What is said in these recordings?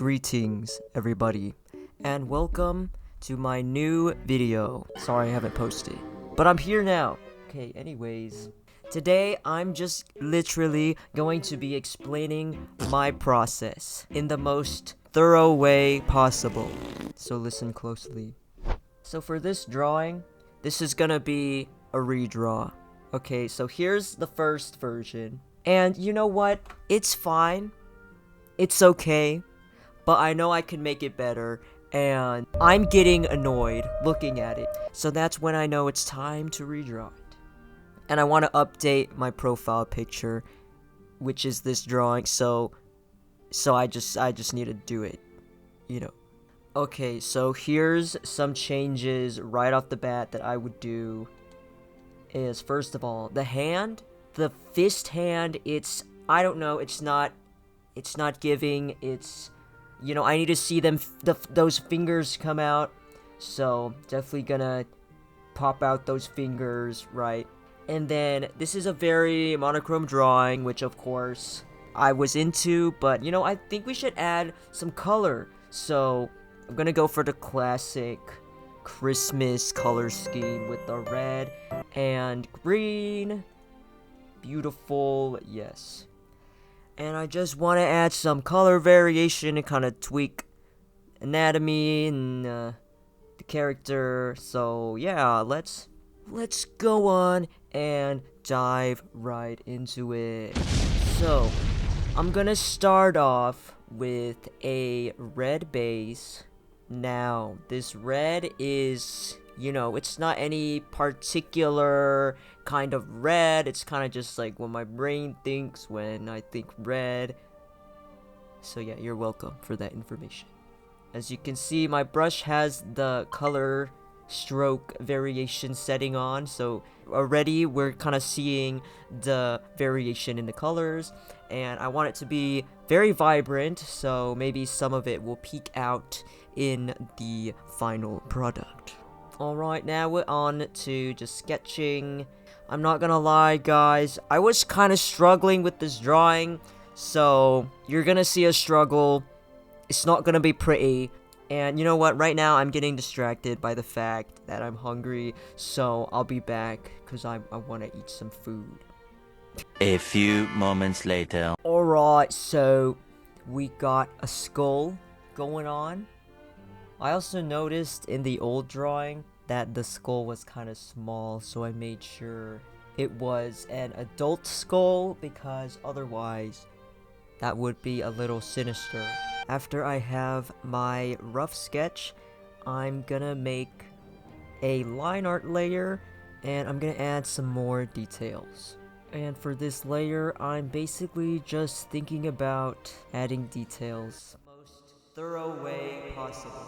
Greetings, everybody, and welcome to my new video. Sorry I haven't posted, but I'm here now. Okay, anyways, today I'm just literally going to be explaining my process in the most thorough way possible. So listen closely. So for this drawing, this is gonna be a redraw. Okay, so here's the first version. And you know what? It's fine. It's okay. But I know I can make it better, and I'm getting annoyed looking at it. So that's when I know it's time to redraw it. And I want to update my profile picture, which is this drawing, so I just need to do it, you know. Okay, so here's some changes right off the bat that I would do. Is first of all, the hand, the fist hand, I don't know, it's not giving, you know, I need to see those fingers come out, so definitely gonna pop out those fingers, right? And then, this is a very monochrome drawing, which of course, I was into, but, you know, I think we should add some color, so I'm gonna go for the classic Christmas color scheme with the red and green. Beautiful, yes. And I just want to add some color variation and kind of tweak anatomy and the character. So yeah, let's go on and dive right into it. So I'm gonna start off with a red base. Now this red is, you know, it's not any particular kind of red. It's kind of just like what my brain thinks when I think red. So yeah, you're welcome for that information. As you can see, my brush has the color stroke variation setting on, so already we're kind of seeing the variation in the colors, and I want it to be very vibrant, so maybe some of it will peek out in the final product. Alright, now we're on to just sketching. I'm not gonna lie, guys, I was kind of struggling with this drawing, so you're gonna see a struggle. It's not gonna be pretty. And you know what, right now I'm getting distracted by the fact that I'm hungry, so I'll be back because I want to eat some food. A few moments later. Alright, so we got a skull going on. I also noticed in the old drawing that the skull was kind of small, so I made sure it was an adult skull because otherwise that would be a little sinister. After I have my rough sketch, I'm gonna make a line art layer and I'm gonna add some more details. And for this layer, I'm basically just thinking about adding details the most thorough way possible.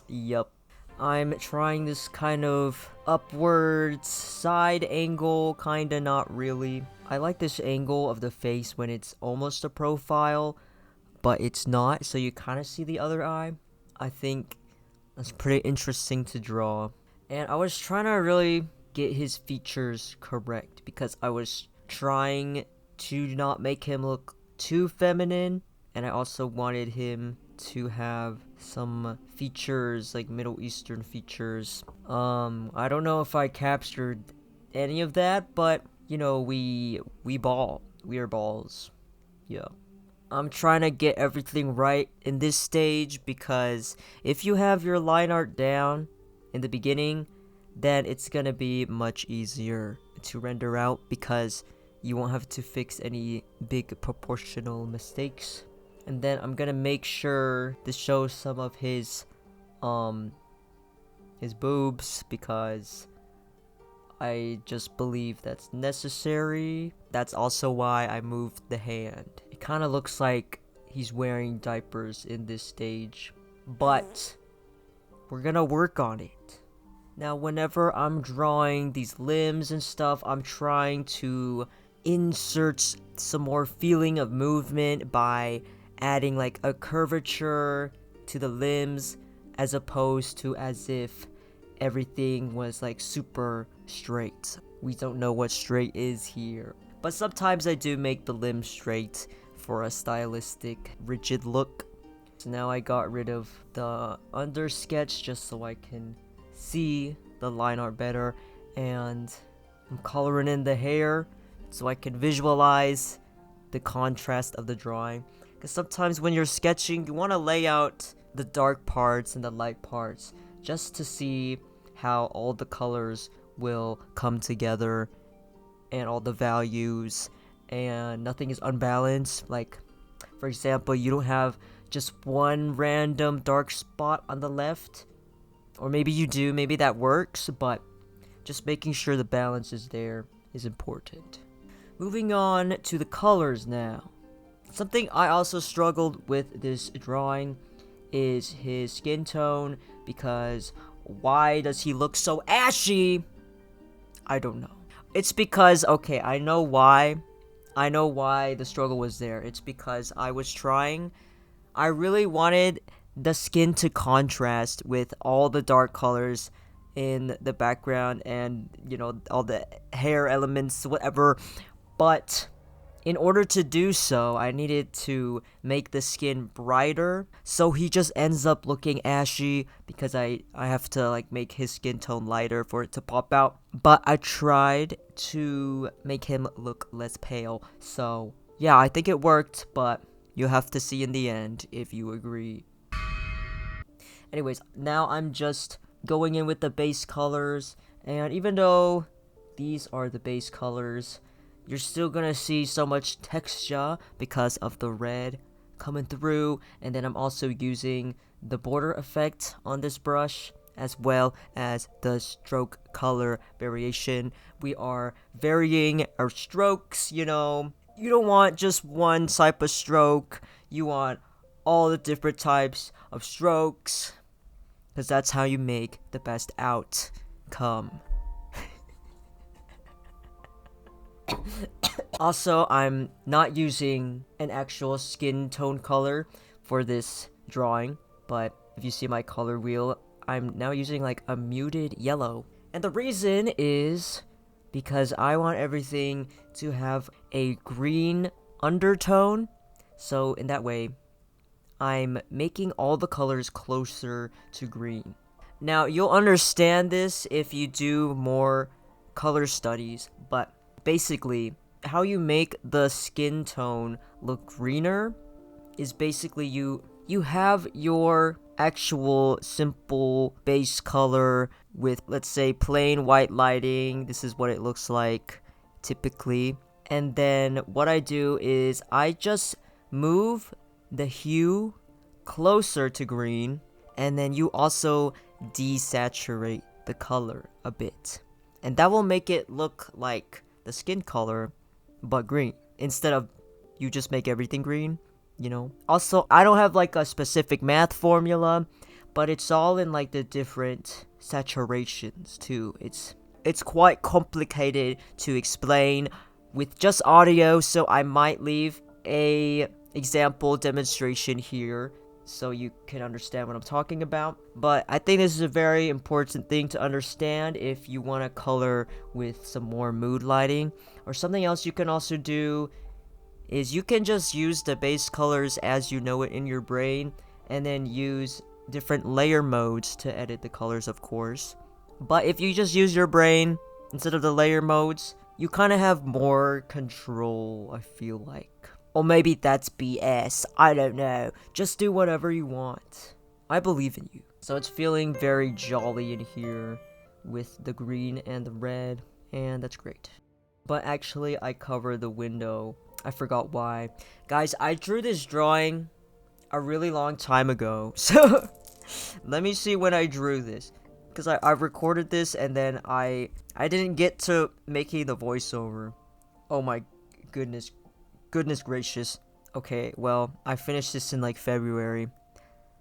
Yup. I'm trying this kind of upwards side angle, kinda not really. I like this angle of the face when it's almost a profile, but it's not, so you kind of see the other eye. I think that's pretty interesting to draw. And I was trying to really get his features correct because I was trying to not make him look too feminine, and I also wanted him to have some features, like Middle Eastern features. I don't know if I captured any of that, but you know, we are balls. Yeah. I'm trying to get everything right in this stage because if you have your line art down in the beginning, then it's gonna be much easier to render out because you won't have to fix any big proportional mistakes. And then I'm gonna make sure to show some of his boobs because I just believe that's necessary. That's also why I moved the hand. It kind of looks like he's wearing diapers in this stage, but we're gonna work on it. Now, whenever I'm drawing these limbs and stuff, I'm trying to insert some more feeling of movement by adding like a curvature to the limbs as opposed to as if everything was like super straight. We don't know what straight is here, but sometimes I do make the limbs straight for a stylistic rigid look. So now I got rid of the under sketch just so I can see the line art better, and I'm coloring in the hair so I can visualize the contrast of the drawing. Because sometimes when you're sketching, you want to lay out the dark parts and the light parts just to see how all the colors will come together and all the values, and nothing is unbalanced. Like, for example, you don't have just one random dark spot on the left, or maybe you do, maybe that works, but just making sure the balance is there is important. Moving on to the colors now. Something I also struggled with this drawing is his skin tone, because why does he look so ashy? I don't know. It's because, okay, I know why the struggle was there. It's because I really wanted the skin to contrast with all the dark colors in the background and, you know, all the hair elements, whatever. But in order to do so, I needed to make the skin brighter, so he just ends up looking ashy because I have to like make his skin tone lighter for it to pop out. But I tried to make him look less pale, so yeah, I think it worked, but you'll have to see in the end if you agree. Anyways, now I'm just going in with the base colors, and even though these are the base colors, you're still gonna see so much texture because of the red coming through. And then I'm also using the border effect on this brush as well as the stroke color variation. We are varying our strokes, you know. You don't want just one type of stroke, you want all the different types of strokes, because that's how you make the best outcome. Also, I'm not using an actual skin tone color for this drawing, but if you see my color wheel, I'm now using like a muted yellow. And the reason is because I want everything to have a green undertone, so in that way, I'm making all the colors closer to green. Now, you'll understand this if you do more color studies, but basically, how you make the skin tone look greener is basically you have your actual simple base color with, let's say, plain white lighting. This is what it looks like typically. And then what I do is I just move the hue closer to green, and then you also desaturate the color a bit. And that will make it look like the skin color, but green, instead of you just make everything green, you know. Also, I don't have like a specific math formula, but it's all in like the different saturations too. It's quite complicated to explain with just audio, so I might leave a example demonstration here so you can understand what I'm talking about. But I think this is a very important thing to understand if you want to color with some more mood lighting. Or something else you can also do is you can just use the base colors as you know it in your brain, and then use different layer modes to edit the colors, of course. But if you just use your brain instead of the layer modes, you kind of have more control, I feel like. Or maybe that's BS, I don't know. Just do whatever you want. I believe in you. So it's feeling very jolly in here with the green and the red, and that's great. But actually, I covered the window. I forgot why. Guys, I drew this drawing a really long time ago. So, let me see when I drew this. Because I recorded this and then I didn't get to making the voiceover. Oh my goodness. Goodness gracious. Okay, well, I finished this in like February.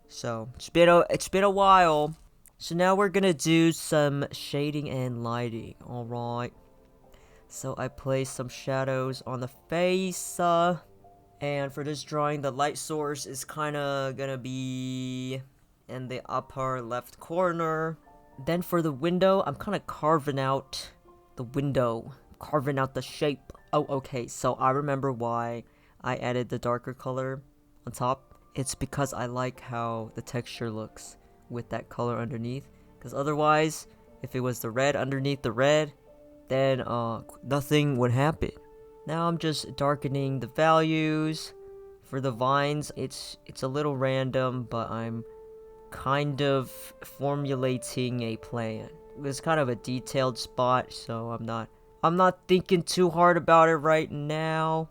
So, it's been a while. So now we're gonna do some shading and lighting. Alright. So I placed some shadows on the face. And for this drawing, the light source is kinda gonna be in the upper left corner. Then for the window, I'm kinda carving out the window. Carving out the shape. Oh, okay, so I remember why I added the darker color on top. it's because I like how the texture looks with that color underneath. Because otherwise, if it was the red underneath the red, then nothing would happen. Now I'm just darkening the values for the vines. It's a little random, but I'm kind of formulating a plan. It's kind of a detailed spot, so I'm not thinking too hard about it right now.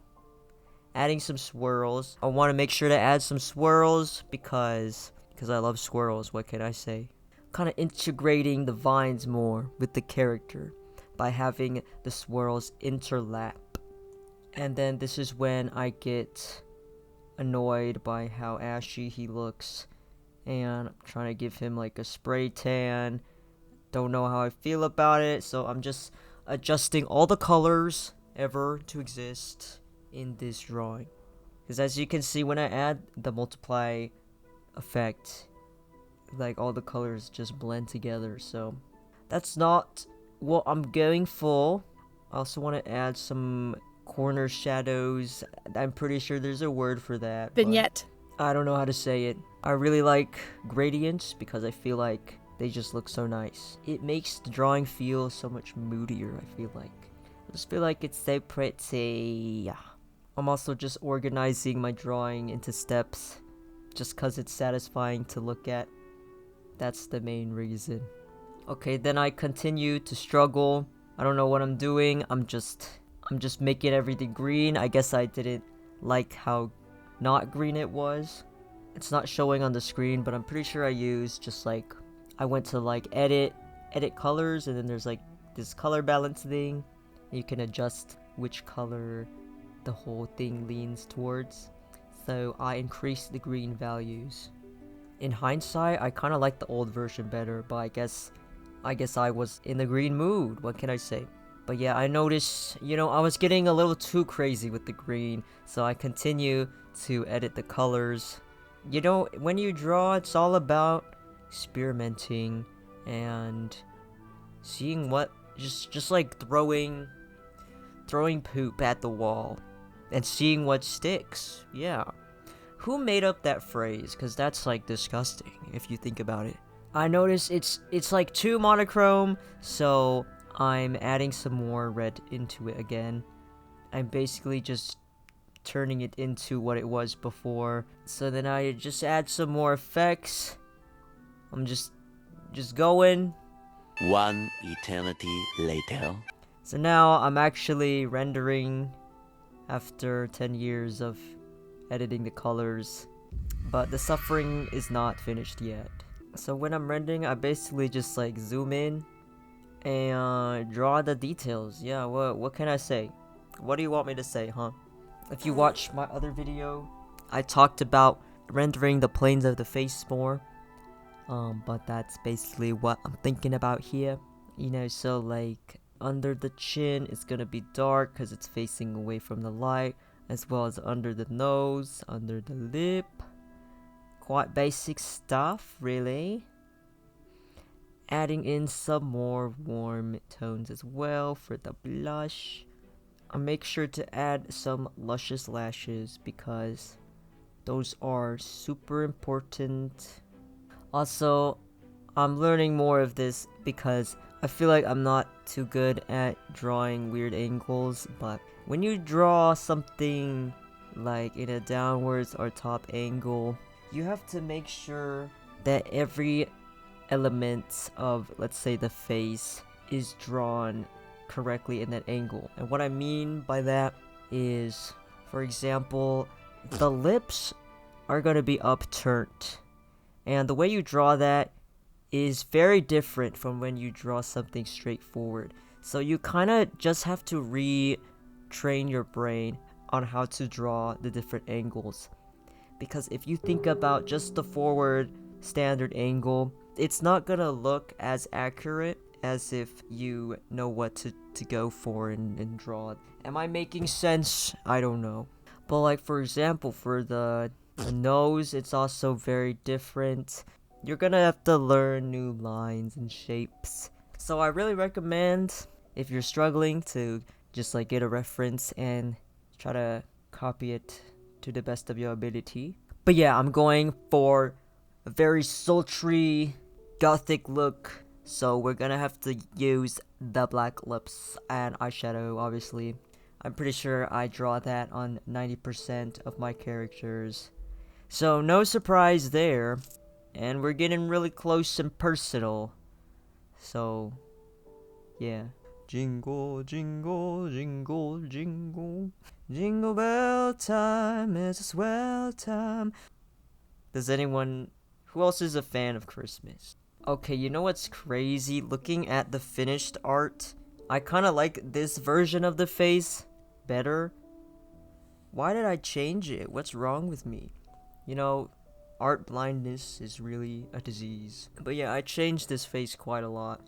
Adding some swirls. I want to make sure to add some swirls because I love swirls. What can I say? Kind of integrating the vines more with the character by having the swirls interlap. And then this is when I get annoyed by how ashy he looks, and I'm trying to give him like a spray tan. Don't know how I feel about it, so I'm just adjusting all the colors ever to exist in this drawing. Because as you can see, when I add the multiply effect, like all the colors just blend together. So that's not what I'm going for. I also want to add some corner shadows. I'm pretty sure there's a word for that. Vignette. I don't know how to say it. I really like gradients because I feel like they just look so nice. It makes the drawing feel so much moodier, I feel like. I just feel like it's so pretty. I'm also just organizing my drawing into steps just because it's satisfying to look at. That's the main reason. Okay, then I continue to struggle. I don't know what I'm doing. I'm just making everything green. I guess I didn't like how not green it was. It's not showing on the screen, but I'm pretty sure I used just like, I went to like edit colors, and then there's like this color balance thing. You can adjust which color the whole thing leans towards. So I increased the green values. In hindsight, I kind of like the old version better, but I guess I was in the green mood. What can I say? But yeah, I noticed, I was getting a little too crazy with the green, so I continue to edit the colors. When you draw, it's all about experimenting and seeing what, just like throwing poop at the wall and seeing what sticks. Yeah. Who made up that phrase? Because that's like disgusting if you think about it. I notice it's like too monochrome, so I'm adding some more red into it again. I'm basically just turning it into what it was before. So then I just add some more effects. I'm just going. One eternity later. So now I'm actually rendering after 10 years of editing the colors, but the suffering is not finished yet. So when I'm rendering, I basically just like zoom in and draw the details. Yeah, what can I say? What do you want me to say, huh? If you watch my other video, I talked about rendering the planes of the face more. But that's basically what I'm thinking about here. So like under the chin, it's gonna be dark because it's facing away from the light, as well as under the nose, under the lip. Quite basic stuff, really. Adding in some more warm tones as well for the blush. I'll make sure to add some luscious lashes because those are super important. Also, I'm learning more of this because I feel like I'm not too good at drawing weird angles, but when you draw something like in a downwards or top angle, you have to make sure that every element of, let's say, the face is drawn correctly in that angle. And what I mean by that is, for example, the lips are going to be upturned. And the way you draw that is very different from when you draw something straightforward. So you kind of just have to retrain your brain on how to draw the different angles. Because if you think about just the forward standard angle, it's not gonna look as accurate as if you know what to go for and draw. Am I making sense? I don't know. But like, for example, for the nose, it's also very different. You're gonna have to learn new lines and shapes. So I really recommend, if you're struggling, to just like get a reference and try to copy it to the best of your ability. But yeah, I'm going for a very sultry, gothic look. So we're gonna have to use the black lips and eyeshadow, obviously. I'm pretty sure I draw that on 90% of my characters. So no surprise there. And we're getting really close and personal. So, yeah. Jingle, jingle, jingle, jingle. Jingle bell time is a swell time. Does anyone... Who else is a fan of Christmas? Okay, you know what's crazy? Looking at the finished art, I kind of like this version of the face better. Why did I change it? What's wrong with me? You know, art blindness is really a disease. But yeah, I changed this face quite a lot,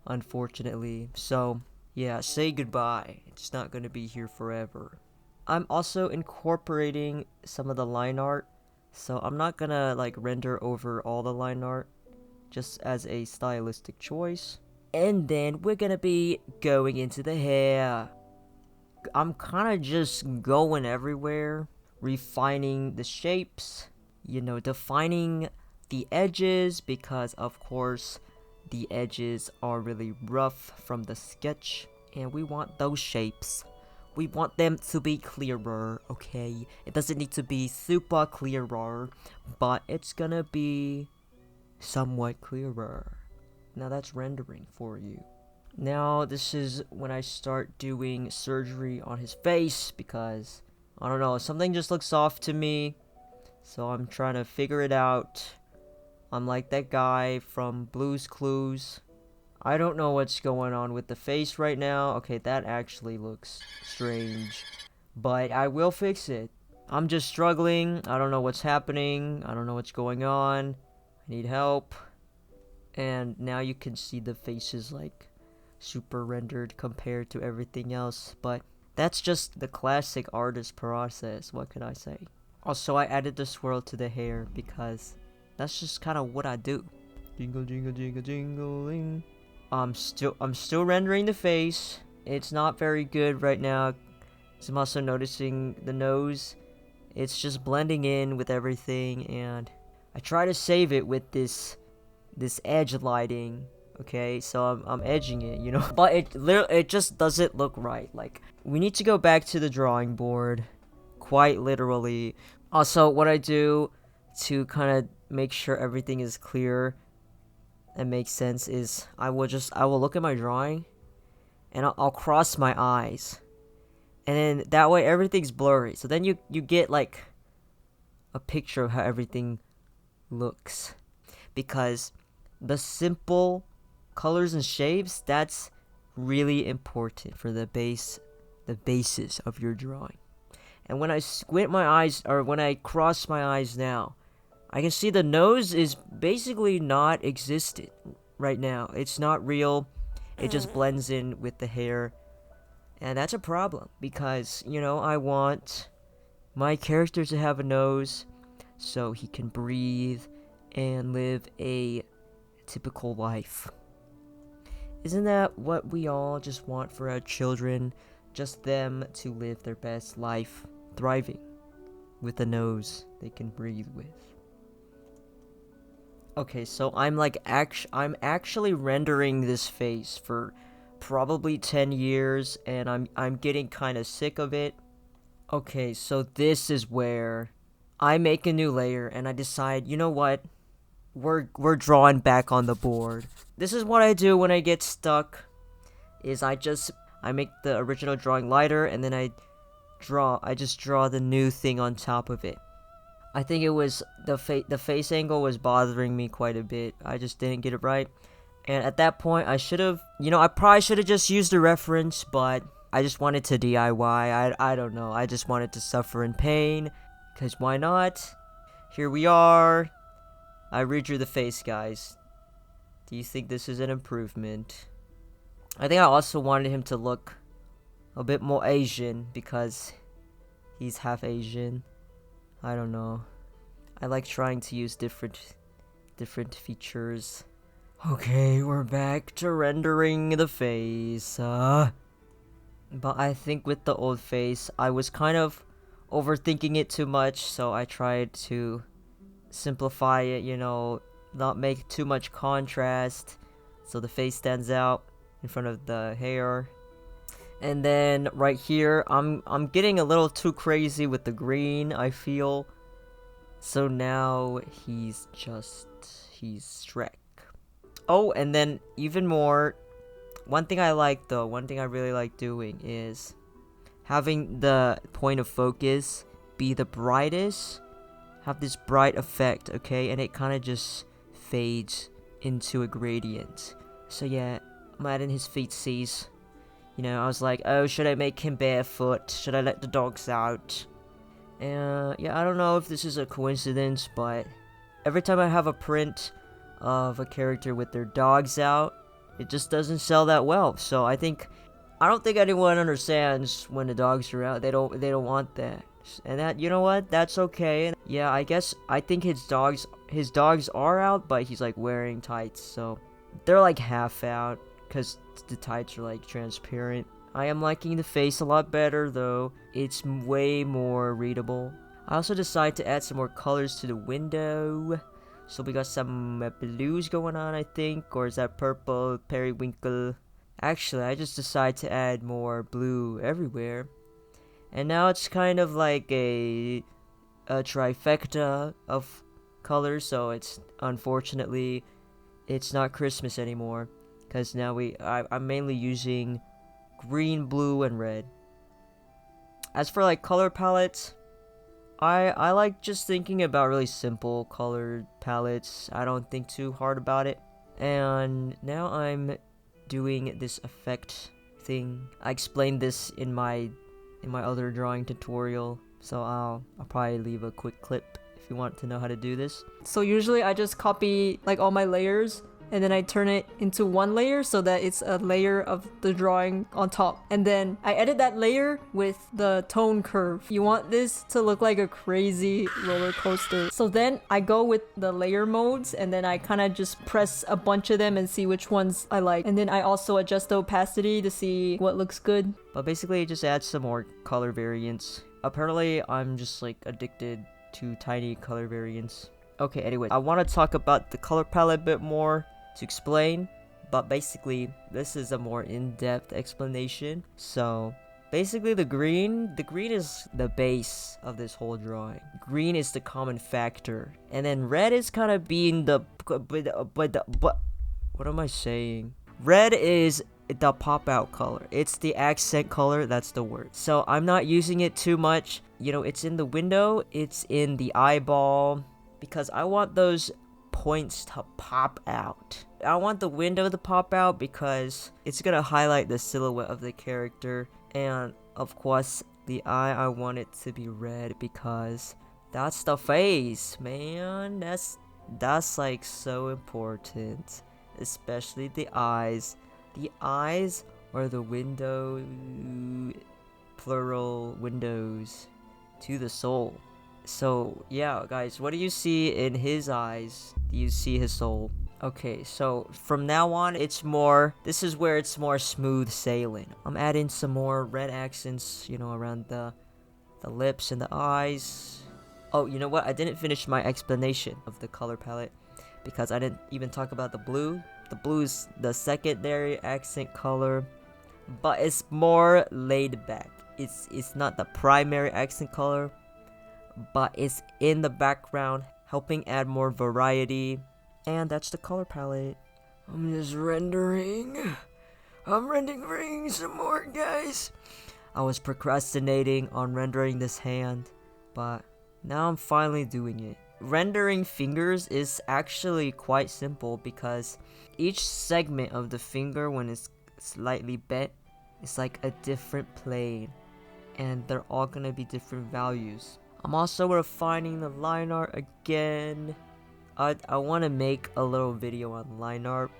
unfortunately. So, yeah, say goodbye. It's not gonna be here forever. I'm also incorporating some of the line art, so I'm not gonna like render over all the line art, just as a stylistic choice. And then we're gonna be going into the hair. I'm kind of just going everywhere, refining the shapes, you know, defining the edges, because of course the edges are really rough from the sketch, and we want those shapes. We want them to be clearer, okay? It doesn't need to be super clearer, but it's gonna be somewhat clearer. Now that's rendering for you. Now this is when I start doing surgery on his face, because I don't know, something just looks off to me. So I'm trying to figure it out. I'm like that guy from Blue's Clues. I don't know what's going on with the face right now. Okay, that actually looks strange, but I will fix it. I'm just struggling. I don't know what's happening. I don't know what's going on. I need help. And now you can see the face is like super rendered compared to everything else, but that's just the classic artist process. What can I say? Also, I added the swirl to the hair because that's just kind of what I do. Jingle, jingle, jingle, jingling. I'm still rendering the face. It's not very good right now. So I'm also noticing the nose. It's just blending in with everything, and I try to save it with this edge lighting. Okay, so I'm edging it, you know, but it just doesn't look right. Like, we need to go back to the drawing board, quite literally. Also, what I do to kind of make sure everything is clear and makes sense is I will look at my drawing and I'll cross my eyes, and then that way everything's blurry. So then you get like a picture of how everything looks, because the simple colors and shapes, that's really important for the basis of your drawing. And when I squint my eyes, or when I cross my eyes now, I can see the nose is basically not existent right now. It's not real. It just blends in with the hair. And that's a problem, because, you know, I want my character to have a nose so he can breathe and live a typical life. Isn't that what we all just want for our children? Just them to live their best life, thriving with a nose they can breathe with. Okay, so I'm actually rendering this face for probably 10 years, and I'm getting kind of sick of it. Okay, so this is where I make a new layer and I decide, you know what? We're drawing back on the board. This is what I do when I get stuck, is I make the original drawing lighter, and then I just draw the new thing on top of it. I think it was the face angle was bothering me quite a bit. I just didn't get it right. And at that point, I probably should have just used a reference, but I just wanted to DIY. I don't know. I just wanted to suffer in pain, because why not? Here we are. I redrew the face, guys. Do you think this is an improvement? I think I also wanted him to look a bit more Asian, because he's half Asian. I don't know. I like trying to use different features. Okay, we're back to rendering the face. But I think with the old face, I was kind of overthinking it too much, so I tried to simplify it, not make too much contrast so the face stands out in front of the hair. And then right here, I'm getting a little too crazy with the green, I feel. So now he's Shrek. Oh, and then even more, one thing I really like doing is having the point of focus be the brightest, have this bright effect, okay? And it kind of just fades into a gradient. So yeah, I'm adding his feetsies. I was like, oh, should I make him barefoot? Should I let the dogs out? Yeah, I don't know if this is a coincidence, but every time I have a print of a character with their dogs out, it just doesn't sell that well. So I don't think anyone understands when the dogs are out. They don't want that. And that, you know what? That's okay. Yeah, I think his dogs are out, but he's like wearing tights, so they're like half out because the tights are like transparent. I am liking the face a lot better though. It's way more readable. I also decided to add some more colors to the window. So we got some blues going on, I think, or is that purple, periwinkle? Actually, I just decided to add more blue everywhere. And now it's kind of like a trifecta of colors, so unfortunately it's not Christmas anymore, because now I'm mainly using green, blue, and red. As for like color palettes, I like just thinking about really simple colored palettes. I don't think too hard about it. And now I'm doing this effect thing. I explained this in my other drawing tutorial, so I'll probably leave a quick clip if you want to know how to do this. So usually I just copy like all my layers and then I turn it into one layer so that it's a layer of the drawing on top. And then I edit that layer with the tone curve. You want this to look like a crazy roller coaster. So then I go with the layer modes and then I kind of just press a bunch of them and see which ones I like. And then I also adjust the opacity to see what looks good. But basically just add some more color variants. Apparently I'm just like addicted to tiny color variants. Okay, anyway, I want to talk about the color palette a bit more to explain, but basically this is a more in-depth explanation. So basically the green is the base of this whole drawing. Green is the common factor, and then red is kind of being what am I saying? Red is the pop out color. It's the accent color, that's the word. So I'm not using it too much. It's in the window, it's in the eyeball, because I want those points to pop out. I want the window to pop out because it's gonna highlight the silhouette of the character, and of course the eye, I want it to be red because that's the face, man. That's like so important, especially the eyes. The eyes are the window, plural windows to the soul. So yeah, guys, what do you see in his eyes? Do you see his soul? Okay, so from now on, this is where it's more smooth sailing. I'm adding some more red accents, around the lips and the eyes. Oh, you know what? I didn't finish my explanation of the color palette because I didn't even talk about the blue. The blue is the secondary accent color, but it's more laid back. It's not the primary accent color, but it's in the background, helping add more variety. And that's the color palette. I'm just rendering. I'm rendering some more, guys. I was procrastinating on rendering this hand, but now I'm finally doing it. Rendering fingers is actually quite simple because each segment of the finger, when it's slightly bent, is like a different plane, and they're all gonna be different values. I'm also refining the line art again. I want to make a little video on line art.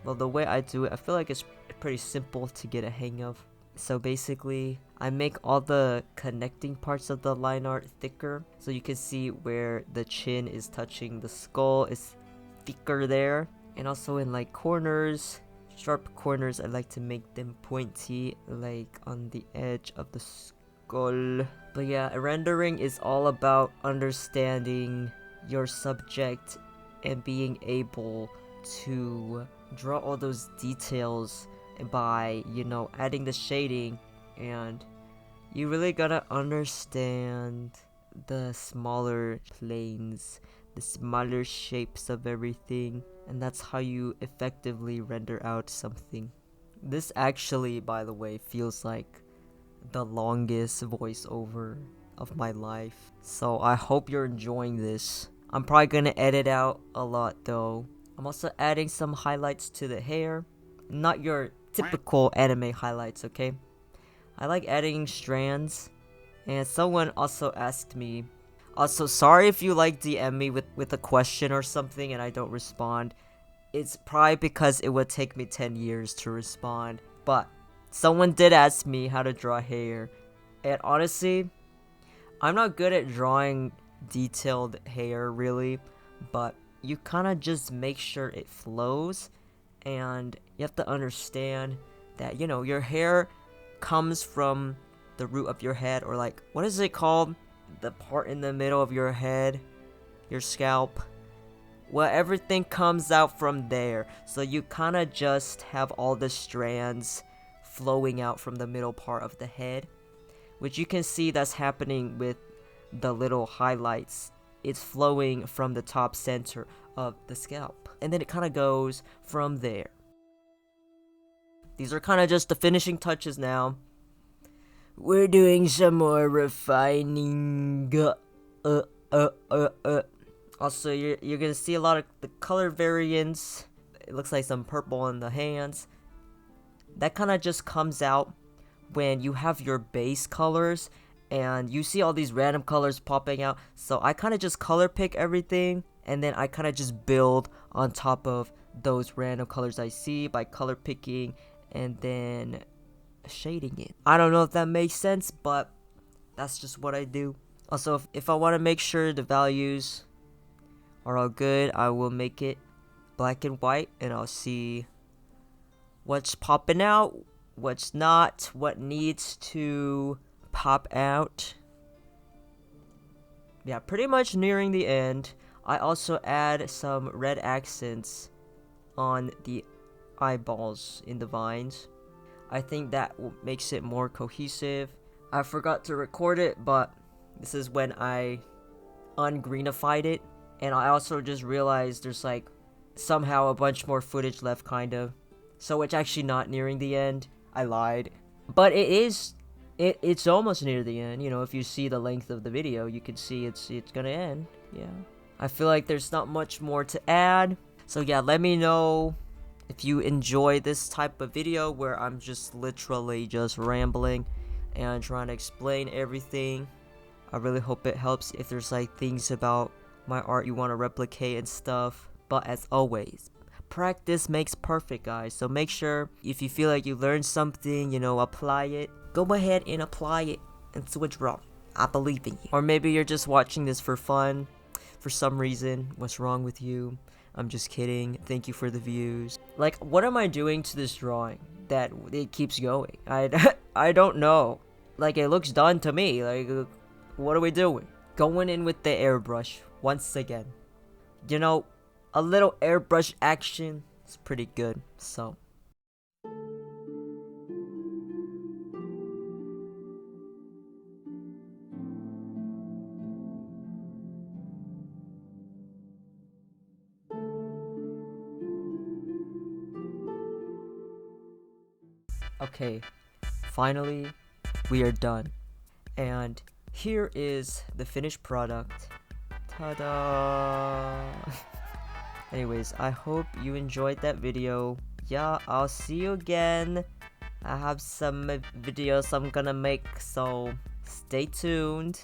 Well, the way I do it, I feel like it's pretty simple to get a hang of. So basically, I make all the connecting parts of the line art thicker, so you can see where the chin is touching the skull is thicker there. And also in like corners, sharp corners, I like to make them pointy, like on the edge of the lol. But yeah, rendering is all about understanding your subject and being able to draw all those details by, you know, adding the shading, and you really gotta understand the smaller planes, the smaller shapes of everything, and that's how you effectively render out something. This actually, by the way, feels like the longest voiceover of my life, so I hope you're enjoying this. I'm probably gonna edit out a lot though. I'm also adding some highlights to the hair, not your typical anime highlights, okay? I like adding strands. And someone also asked me, also sorry if you like DM me with a question or something and I don't respond. It's probably because it would take me 10 years to respond. But someone did ask me how to draw hair, and honestly, I'm not good at drawing detailed hair really, but you kind of just make sure it flows, and you have to understand that, you know, your hair comes from the root of your head, or like, what is it called? The part in the middle of your head, your scalp. Well, everything comes out from there. So you kind of just have all the strands flowing out from the middle part of the head, which you can see that's happening with the little highlights. It's flowing from the top center of the scalp, and then it kind of goes from there. These are kind of just the finishing touches now. We're doing some more refining. Also, you're gonna see a lot of the color variants. It looks like some purple on the hands. That kind of just comes out when you have your base colors and you see all these random colors popping out. So I kind of just color pick everything, and then I kind of just build on top of those random colors I see by color picking and then shading it. I don't know if that makes sense, but that's just what I do. Also, if I want to make sure the values are all good, I will make it black and white, and I'll see what's popping out, what's not, what needs to pop out. Yeah, pretty much nearing the end. I also add some red accents on the eyeballs in the vines. I think that makes it more cohesive. I forgot to record it, but this is when I ungreenified it, and I also just realized there's like somehow a bunch more footage left, kind of. So it's actually not nearing the end. I lied, but it is. It's almost near the end. You know, if you see the length of the video, you can see it's gonna end. Yeah, I feel like there's not much more to add. So yeah, let me know if you enjoy this type of video where I'm just literally just rambling and trying to explain everything. I really hope it helps if there's like things about my art you want to replicate and stuff. But as always, practice makes perfect, guys. So make sure if you feel like you learned something, you know, apply it. Go ahead and apply it and see what's wrong. I believe in you. Or maybe you're just watching this for fun for some reason. What's wrong with you? I'm just kidding. Thank you for the views. Like, what am I doing to this drawing that it keeps going? I don't know. Like, it looks done to me. Like, what are we doing? Going in with the airbrush once again. You know, a little airbrush action is pretty good. So okay, finally, we are done. And here is the finished product. Ta-da! Anyways, I hope you enjoyed that video. Yeah, I'll see you again. I have some videos I'm gonna make, so stay tuned.